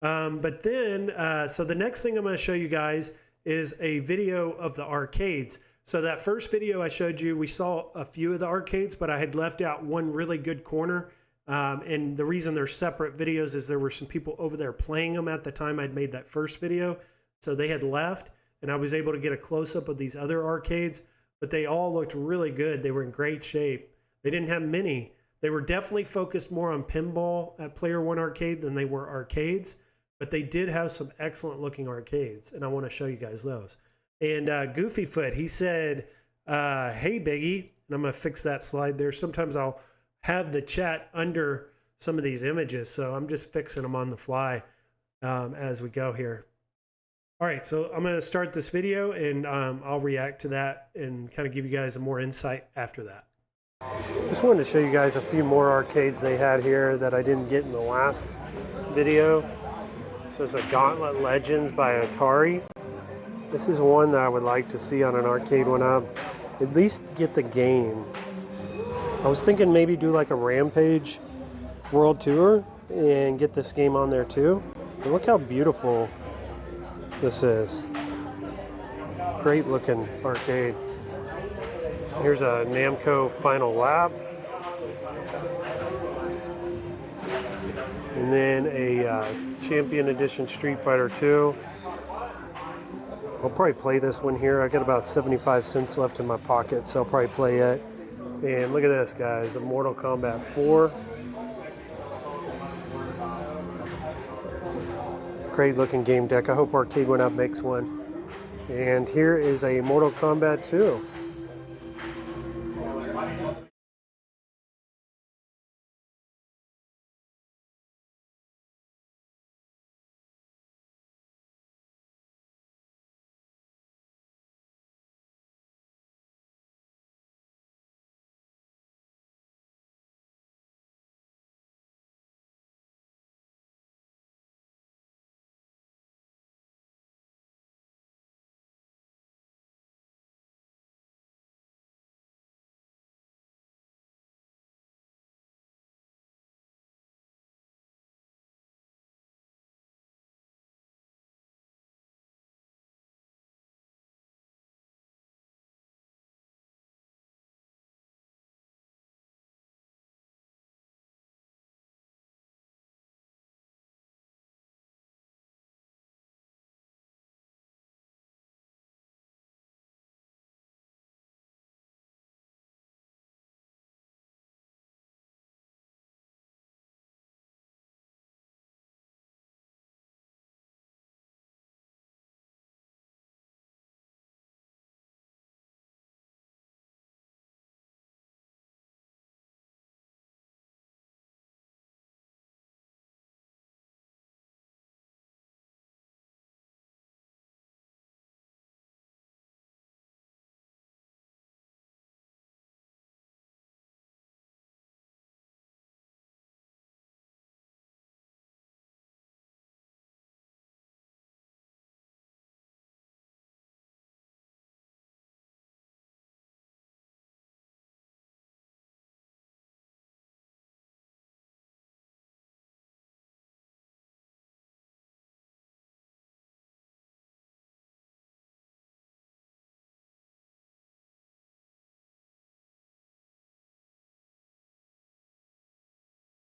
But then, so the next thing I'm going to show you guys is a video of the arcades. So that first video I showed you, we saw a few of the arcades, but I had left out one really good corner. And the reason they're separate videos is there were some people over there playing them at the time I'd made that first video. So they had left and I was able to get a close-up of these other arcades, but they all looked really good. They were in great shape. They didn't have many. They were definitely focused more on pinball at Player One Arcade than they were arcades, but they did have some excellent looking arcades, and I want to show you guys those. And Goofyfoot, he said, hey, Biggie, and I'm going to fix that slide there. Sometimes I'll have the chat under some of these images, so I'm just fixing them on the fly as we go here. All right, so I'm going to start this video, and I'll react to that and kind of give you guys more insight after that. Just wanted to show you guys a few more arcades they had here that I didn't get in the last video. So it's a Gauntlet Legends by Atari. This is one that I would like to see on an arcade when I at least get the game. I was thinking maybe do like a Rampage World Tour and get this game on there too. And look how beautiful this is. Great looking arcade. Here's a Namco Final Lap. And then a Champion Edition Street Fighter 2. I'll probably play this one here. I got about 75 cents left in my pocket, so I'll probably play it. And look at this, guys, a Mortal Kombat 4. Great looking game deck. I hope Arcade One Up makes one. And here is a Mortal Kombat 2.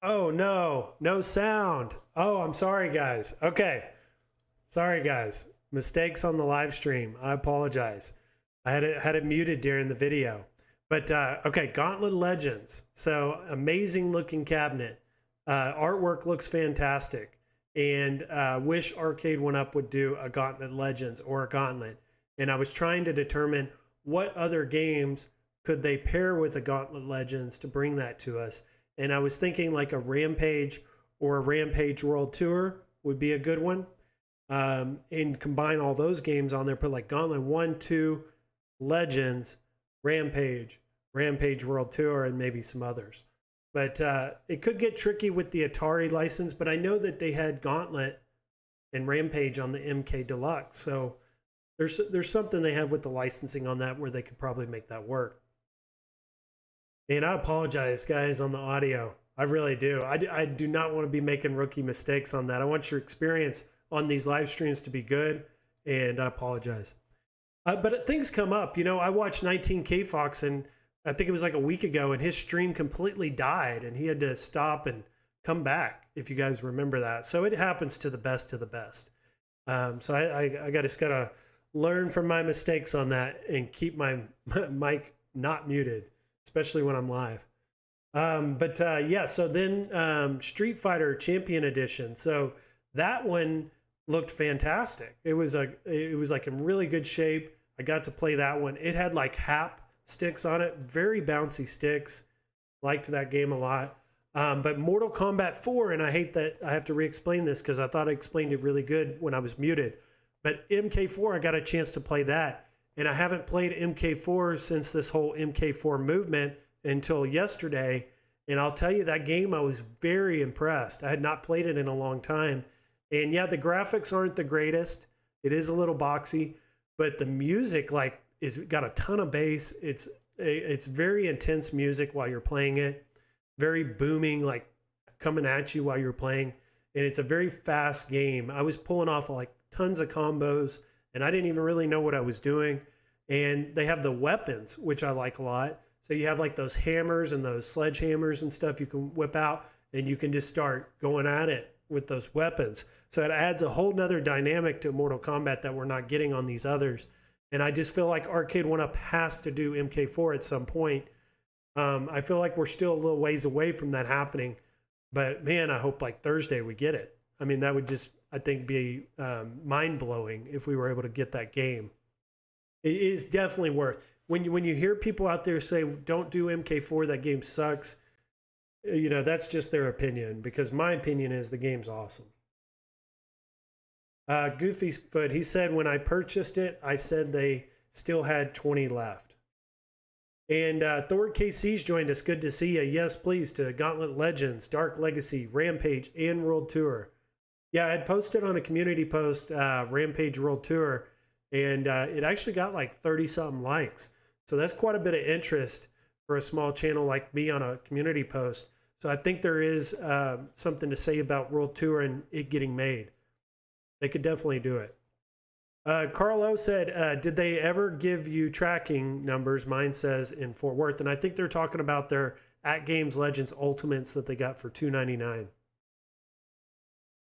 Oh no, no sound. Oh, I'm sorry guys. Okay. Sorry guys. Mistakes on the live stream. I apologize. I had it muted during the video. But okay, Gauntlet Legends. So amazing looking cabinet. Artwork looks fantastic. And wish Arcade One Up would do a Gauntlet Legends or a Gauntlet. And I was trying to determine what other games could they pair with a Gauntlet Legends to bring that to us. And I was thinking like a Rampage or a Rampage World Tour would be a good one. And combine all those games on there, put like Gauntlet 1, 2, Legends, Rampage, Rampage World Tour, and maybe some others. But it could get tricky with the Atari license, but I know that they had Gauntlet and Rampage on the MK Deluxe. So there's something they have with the licensing on that where they could probably make that work. And I apologize, guys, on the audio. I really do. I do not want to be making rookie mistakes on that. I want your experience on these live streams to be good, and I apologize. But things come up. You know, I watched 19K Fox, and I think it was like a week ago, and his stream completely died, and he had to stop and come back, if you guys remember that. So it happens to the best of the best. So I just got to learn from my mistakes on that and keep my mic not muted, especially when I'm live. Yeah, so then Street Fighter Champion Edition. So that one looked fantastic. It was like in really good shape. I got to play that one. It had like hap sticks on it, very bouncy sticks. Liked that game a lot. But Mortal Kombat 4, and I hate that I have to re-explain this because I thought I explained it really good when I was muted. But MK4, I got a chance to play that. And I haven't played MK4 since this whole MK4 movement until yesterday. And I'll tell you, that game, I was very impressed. I had not played it in a long time. And yeah, the graphics aren't the greatest. It is a little boxy, but the music is got a ton of bass. It's very intense music while you're playing it. Very booming, like coming at you while you're playing. And it's a very fast game. I was pulling off like tons of combos, and I didn't even really know what I was doing. And they have the weapons, which I like a lot. So you have like those hammers and those sledgehammers and stuff you can whip out, and you can just start going at it with those weapons. So it adds a whole nother dynamic to Mortal Kombat that we're not getting on these others. And I just feel like Arcade 1-Up has to do MK4 at some point. I feel like we're still a little ways away from that happening. But man, I hope like Thursday we get it. I mean, that would just, I think, be mind-blowing if we were able to get that game. It is definitely worth. When you hear people out there say, don't do MK4, that game sucks, you know, that's just their opinion, because my opinion is the game's awesome. Goofy Foot, he said, when I purchased it, I said they still had 20 left. And Thor KC's joined us. Good to see you. Yes, please, to Gauntlet Legends, Dark Legacy, Rampage, and World Tour. Yeah, I had posted on a community post, Rampage World Tour, and it actually got like 30-something likes. So that's quite a bit of interest for a small channel like me on a community post. So I think there is something to say about World Tour and it getting made. They could definitely do it. Carlo said, did they ever give you tracking numbers? Mine says in Fort Worth. And I think they're talking about their At Games Legends Ultimates that they got for $2.99.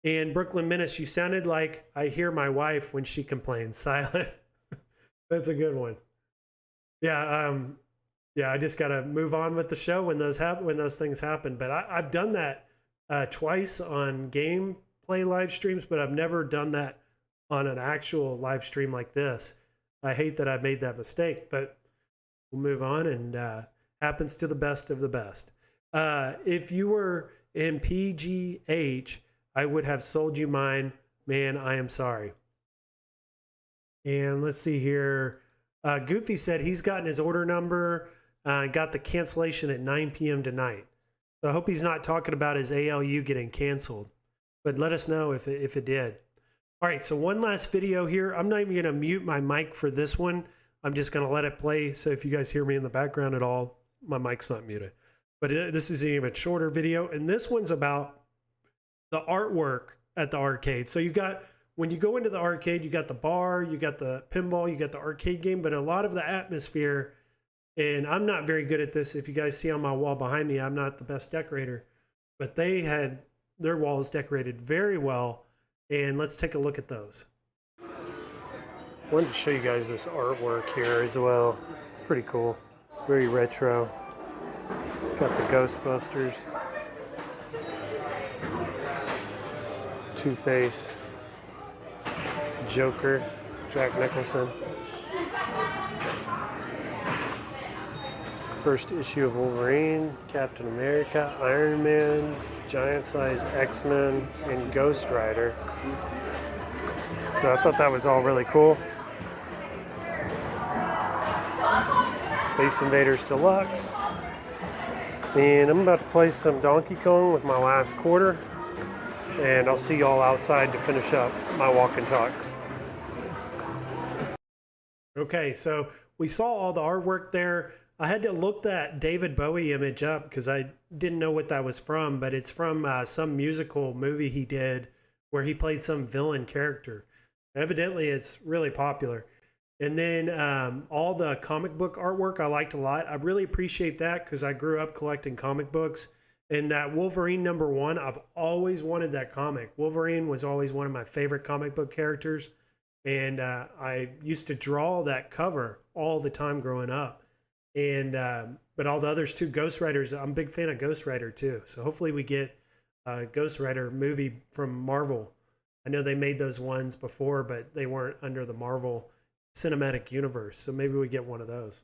And Brooklyn Menace, you sounded like I hear my wife when she complains. Silent. That's a good one. Yeah, I just got to move on with the show when those things happen. But I've done that twice on gameplay live streams, but I've never done that on an actual live stream like this. I hate that I made that mistake, but we'll move on, and happens to the best of the best. If you were in PGH, I would have sold you mine. Man, I am sorry. And let's see here. Goofy said he's gotten his order number, got the cancellation at 9 p.m. tonight. So I hope he's not talking about his ALU getting canceled, but let us know if it did. All right, so one last video here. I'm not even going to mute my mic for this one. I'm just going to let it play. So if you guys hear me in the background at all, my mic's not muted. But this is an even shorter video. And this one's about the artwork at the arcade. So you've got, when you go into the arcade, you got the bar, you got the pinball, you got the arcade game, but a lot of the atmosphere, and I'm not very good at this. If you guys see on my wall behind me, I'm not the best decorator, but they had their walls decorated very well. And let's take a look at those. I wanted to show you guys this artwork here as well. It's pretty cool. Very retro. Got the Ghostbusters. Two-Face. Joker. Jack Nicholson. First issue of Wolverine. Captain America. Iron Man. Giant Size X-Men, and Ghost Rider. So I thought that was all really cool. Space Invaders Deluxe. And I'm about to play some Donkey Kong with my last quarter. And I'll see y'all outside to finish up my walk and talk. Okay, so we saw all the artwork there. I had to look that David Bowie image up because I didn't know what that was from, but it's from some musical movie he did where he played some villain character. Evidently, it's really popular. And then all the comic book artwork I liked a lot. I really appreciate that because I grew up collecting comic books. And that Wolverine #1, I've always wanted that comic. Wolverine was always one of my favorite comic book characters. And I used to draw that cover all the time growing up. And but all the others too, Ghost Riders, I'm a big fan of Ghost Rider too. So hopefully we get a Ghost Rider movie from Marvel. I know they made those ones before, but they weren't under the Marvel Cinematic Universe. So maybe we get one of those.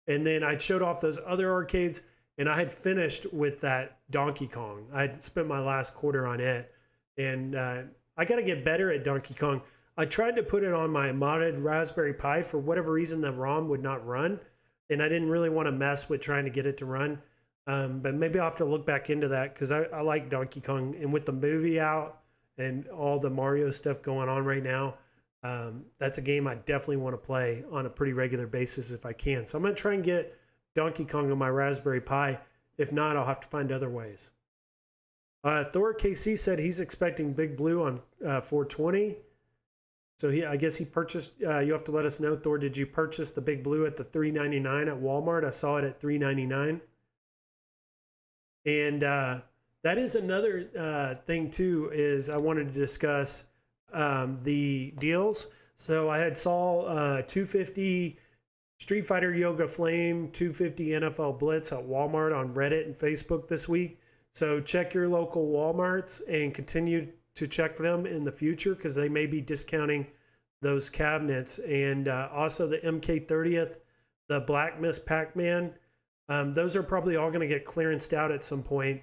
And then I showed off those other arcades, and I had finished with that Donkey Kong. I had spent my last quarter on it. And I got to get better at Donkey Kong. I tried to put it on my modded Raspberry Pi. For whatever reason, the ROM would not run. And I didn't really want to mess with trying to get it to run. But maybe I'll have to look back into that because I like Donkey Kong. And with the movie out and all the Mario stuff going on right now, that's a game I definitely want to play on a pretty regular basis if I can. So I'm going to try and get Donkey Kong on my Raspberry Pi. If not, I'll have to find other ways. Thor KC said he's expecting Big Blue on 420. So I guess he purchased, you have to let us know, Thor, did you purchase the Big Blue at the $3.99 at Walmart? I saw it at $3.99. And that is another thing too, is I wanted to discuss the deals. So I had saw 250 Street Fighter Yoga Flame, 250 NFL Blitz at Walmart on Reddit and Facebook this week. So check your local Walmarts and continue to check them in the future because they may be discounting those cabinets. And also the MK30th, the Black Miss Pac-Man, those are probably all going to get clearanced out at some point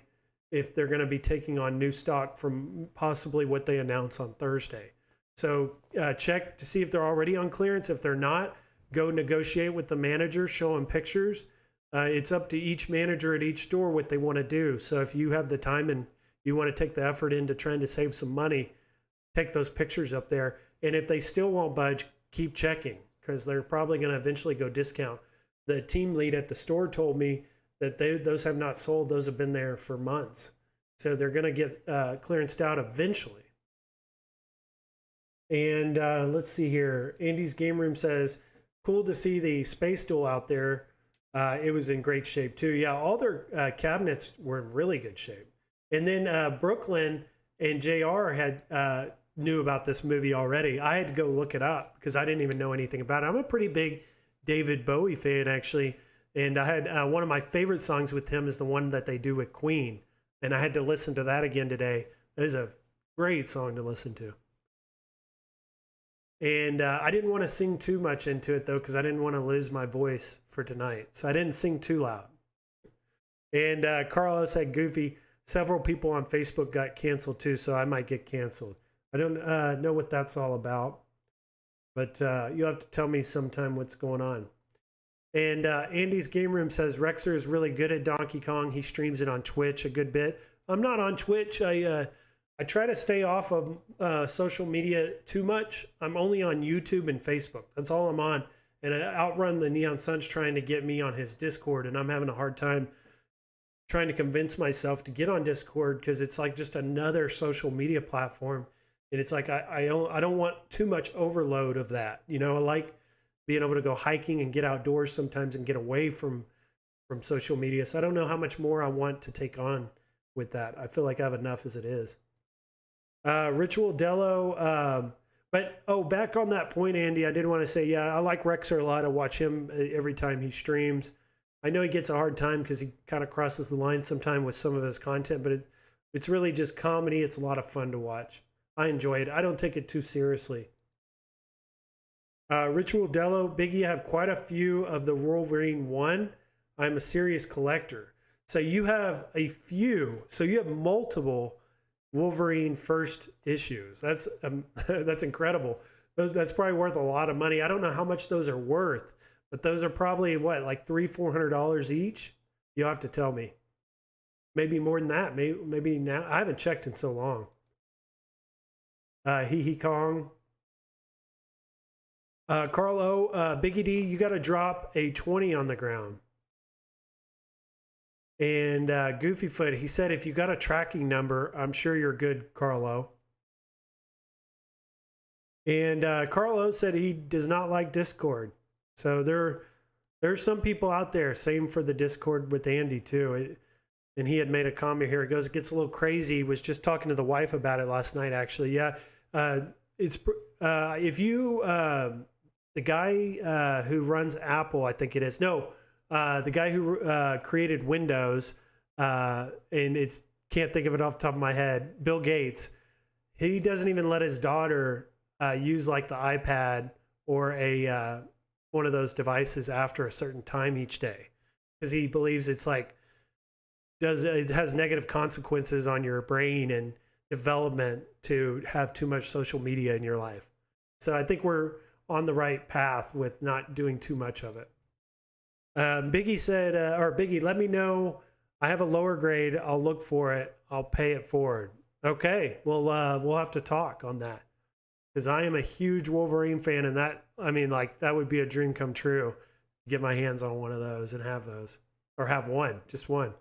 if they're going to be taking on new stock from possibly what they announce on Thursday. So check to see if they're already on clearance. If they're not, go negotiate with the manager, show them pictures. It's up to each manager at each store what they want to do. So if you have the time and you want to take the effort into trying to save some money, take those pictures up there. And if they still won't budge, keep checking because they're probably going to eventually go discount. The team lead at the store told me that those have not sold. Those have been there for months. So they're going to get clearanced out eventually. And let's see here. Andy's Game Room says, cool to see the Space Duel out there. It was in great shape too. Yeah, all their cabinets were in really good shape. And then Brooklyn and JR had knew about this movie already. I had to go look it up because I didn't even know anything about it. I'm a pretty big David Bowie fan, actually. And I had one of my favorite songs with him is the one that they do with Queen. And I had to listen to that again today. That is a great song to listen to. And I didn't want to sing too much into it, though, because I didn't want to lose my voice for tonight. So I didn't sing too loud. And Carlos had Goofy. Several people on Facebook got canceled too, so I might get canceled. I don't know what that's all about, but you'll have to tell me sometime what's going on. And Andy's Game Room says Rexer is really good at Donkey Kong. He streams it on Twitch a good bit. I'm not on Twitch. I try to stay off of social media too much. I'm only on YouTube and Facebook. That's all I'm on. And I outrun the Neon Sun's trying to get me on his Discord, and I'm having a hard time trying to convince myself to get on Discord because it's like just another social media platform. And it's like I don't want too much overload of that. You know, I like being able to go hiking and get outdoors sometimes and get away from social media. So I don't know how much more I want to take on with that. I feel like I have enough as it is. Ritual Dello. But back on that point, Andy, I did want to say, yeah, I like Rexer a lot. I watch him every time he streams. I know he gets a hard time because he kind of crosses the line sometime with some of his content, but it's really just comedy. It's a lot of fun to watch. I enjoy it. I don't take it too seriously. Ritual Dello, Biggie, I have quite a few of the Wolverine 1. I'm a serious collector. So you have a few. So you have multiple Wolverine first issues. That's incredible. That's probably worth a lot of money. I don't know how much those are worth, But those are probably what, like $300-400 each? You'll have to tell me. Maybe more than that. Maybe now. I haven't checked in so long. Hee Hee Kong. Carlo, Biggie D, you got to drop a 20 on the ground. And Goofyfoot, he said, if you got a tracking number, I'm sure you're good, Carlo. And Carlo said he does not like Discord. So there's some people out there. Same for the Discord with Andy too. And he had made a comment here. It goes, it gets a little crazy. He was just talking to the wife about it last night, actually. Yeah, it's if you the guy who runs Apple, I think it is. No, the guy who created Windows, and it's can't think of it off the top of my head. Bill Gates. He doesn't even let his daughter use like the iPad or a one of those devices after a certain time each day, because he believes it's like it has negative consequences on your brain and development to have too much social media in your life. So I think we're on the right path with not doing too much of it. Biggie said, or Biggie, let me know. I have a lower grade. I'll look for it. I'll pay it forward. Okay, we'll have to talk on that, because I am a huge Wolverine fan, and that, I mean, like, that would be a dream come true. Get my hands on one of those and have those, or have one, just one.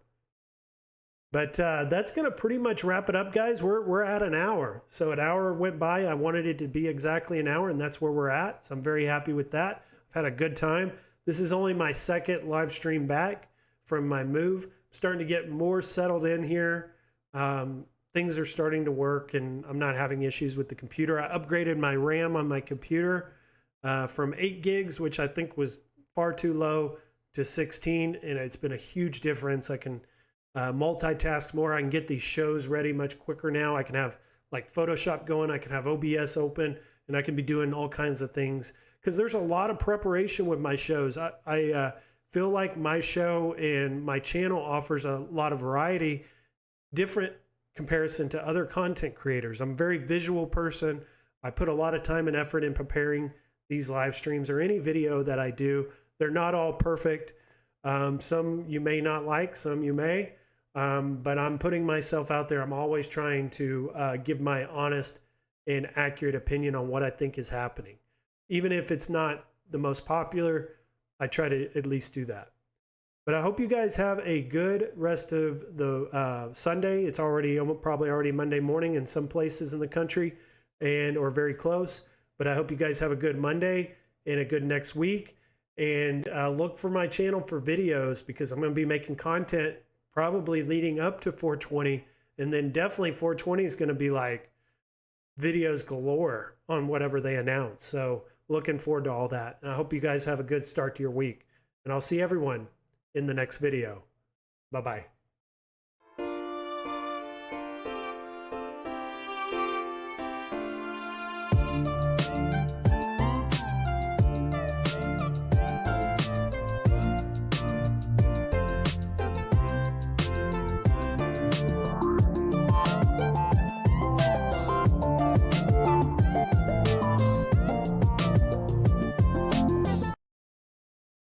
But that's going to pretty much wrap it up, guys. We're at an hour. So an hour went by. I wanted it to be exactly an hour, and that's where we're at. So I'm very happy with that. I've had a good time. This is only my second live stream back from my move. I'm starting to get more settled in here. Things are starting to work, and I'm not having issues with the computer. I upgraded my RAM on my computer from 8 gigs, which I think was far too low, to 16, and it's been a huge difference. I can multitask more. I can get these shows ready much quicker now. I can have like Photoshop going. I can have OBS open, and I can be doing all kinds of things, because there's a lot of preparation with my shows. I feel like my show and my channel offers a lot of variety, different comparison to other content creators. I'm a very visual person. I put a lot of time and effort in preparing these live streams or any video that I do. They're not all perfect. Some you may not like, some you may, but I'm putting myself out there. I'm always trying to give my honest and accurate opinion on what I think is happening. Even if it's not the most popular, I try to at least do that. But I hope you guys have a good rest of the Sunday. It's probably already Monday morning in some places in the country, or very close. But I hope you guys have a good Monday and a good next week. And look for my channel for videos, because I'm going to be making content probably leading up to 420. And then definitely 420 is going to be like videos galore on whatever they announce. So looking forward to all that. And I hope you guys have a good start to your week. And I'll see everyone in the next video. Bye-bye.